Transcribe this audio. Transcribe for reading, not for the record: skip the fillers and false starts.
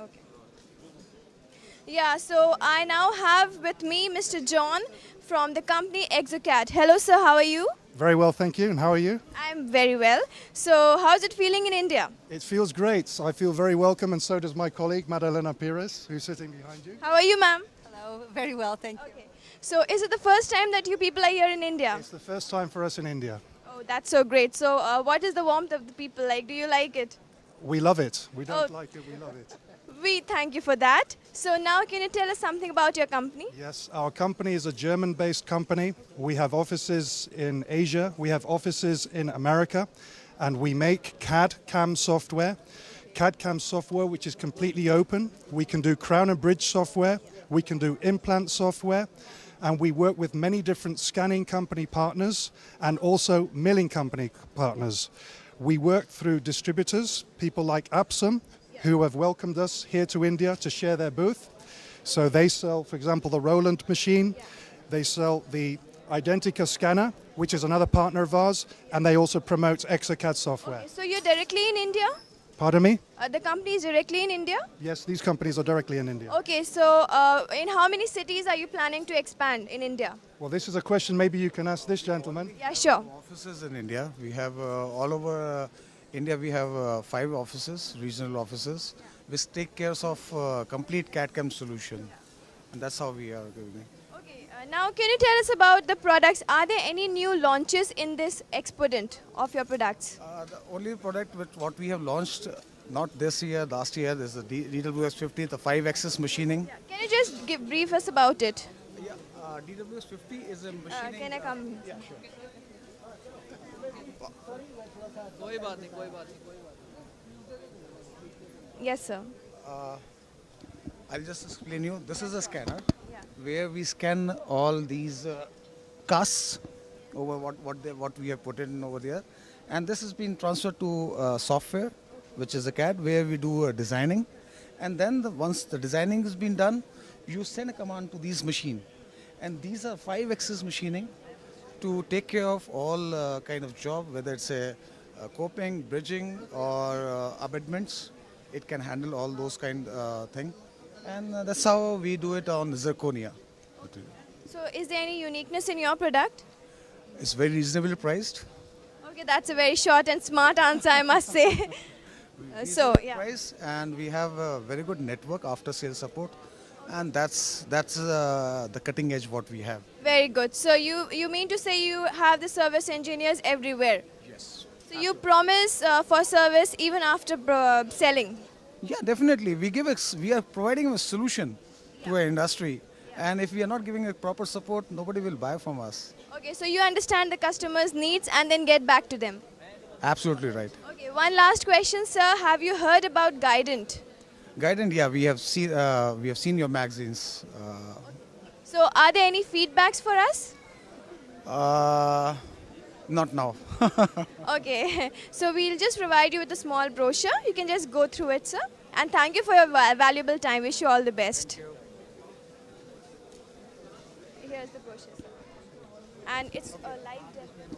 Okay. Yeah, so I now have with me Mr. John from the company Exocad. Hello, sir. How are you? Very well, thank you. And how are you? I'm very well. So, how's it feeling in India? It feels great. I feel very welcome, and so does my colleague, Madalena Pires, who's sitting behind you. How are you, ma'am? Hello, very well, thank you. Okay. So, is it the first time that you people are here in India? It's the first time for us in India. Oh, that's so great. So, what is the warmth of the people like? Do you like it? We love it. We don't Oh. like it, we love it. We thank you for that. So, now can you tell us something about your company? Yes, our company is a German-based company. We have offices in Asia, we have offices in America, and we make CAD/CAM software. CAD/CAM software which is completely open. We can do crown and bridge software, we can do implant software, and we work with many different scanning company partners and also milling company partners. We work through distributors, people like Apsum, who have welcomed us here to India to share their booth. So they sell, for example, the Roland machine, they sell the Identica scanner, which is another partner of ours, and they also promote Exocad software. Okay, so, you're directly in India? Pardon me? The company is directly in India? Yes, these companies are directly in India. Okay, so in how many cities are you planning to expand in India? Well, this is a question maybe you can ask this gentleman. Yeah, sure. Offices in India. We have all over India. We have 5 offices, regional offices, which take care of complete CAD/CAM solution, and that's how we are doing it. Okay, now can you tell us about the products? Are there any new launches in this exponent of your products? The only product with what we have launched, not this year, last year, is the DWS 50, the 5-axis machining. Can you just brief us about it? Yeah, DWS 50 is a machining. Can I come? Yeah, sure. Yes, sir. I'll just explain you. This is a scanner where we scan all these casts over what we have put in over there, and this has been transferred to software, which is a CAD, where we do designing, and then once the designing has been done, you send a command to these machine, and these are 5-axis machining to take care of all kind of job, whether it's a coping, bridging, or abutments. It can handle all those kind thing, and that's how we do it on zirconia. So, is there any uniqueness in your product? It's very reasonably priced. Okay, that's a very short and smart answer, I must say. So, yeah. Price, and we have a very good network after sales support, and that's the cutting edge what we have. Very good. So, you mean to say you have the service engineers everywhere? Yes. So, you promise for service even after selling? Yeah, definitely. We are providing a solution to our industry, and if we are not giving a proper support, nobody will buy from us. Okay, so you understand the customer's needs and then get back to them. Absolutely right. Okay, one last question, sir. Have you heard about Guidant? Guidance, yeah, we have seen your magazines. So, are there any feedbacks for us? Not now. Okay, so we'll just provide you with a small brochure. You can just go through it, sir. And thank you for your valuable time. Wish you all the best. Here's the brochure, sir. And it's a live demo.